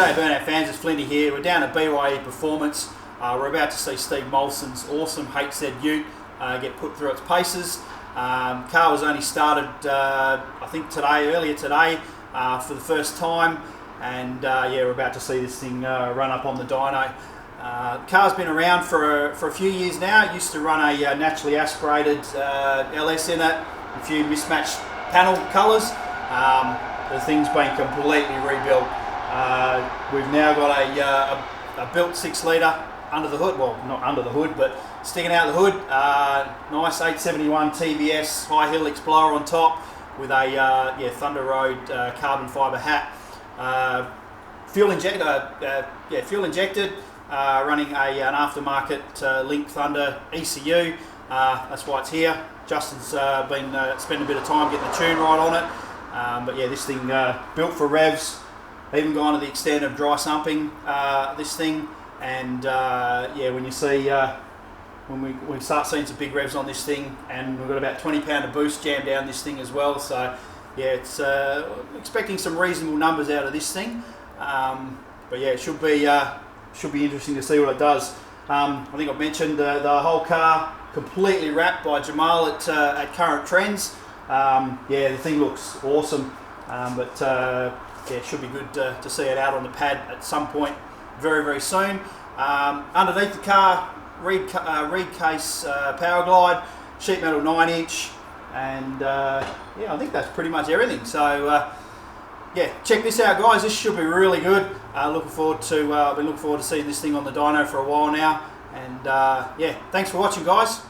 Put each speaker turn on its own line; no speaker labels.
G'day Burnout fans, it's Flinty here. We're down at BYE Performance. We're about to see Steve Molson's awesome HZ Ute get put through its paces. Car was only started, I think earlier today, for the first time, and yeah, we're about to see this thing run up on the dyno. Car's been around for a few years now. It used to run a naturally aspirated LS in it, a few mismatched panel colours. The thing's been completely rebuilt. We've now got a built 6 litre under the hood, well not under the hood but sticking out the hood. Nice 871 TBS Hi Helix Blower on top with a Thunder Road carbon fibre hat. Fuel injected, running an aftermarket Link Thunder ECU. That's why it's here. Justin's been spending a bit of time getting the tune right on it. But yeah, this thing built for revs. Even gone to the extent of dry sumping this thing, and yeah, when you see when we start seeing some big revs on this thing, and we've got about 20 pound of boost jammed down this thing as well. So yeah, it's expecting some reasonable numbers out of this thing. But yeah, it should be interesting to see what it does. I think I've mentioned the whole car completely wrapped by Jamal at current trends. Yeah, the thing looks awesome, but yeah, it should be good to see it out on the pad at some point very, very soon. Underneath the car, Reid case Powerglide, sheet metal 9-inch, and yeah, I think that's pretty much everything. So yeah, check this out, guys. This should be really good. Looking forward to seeing this thing on the dyno for a while now. And yeah, thanks for watching, guys.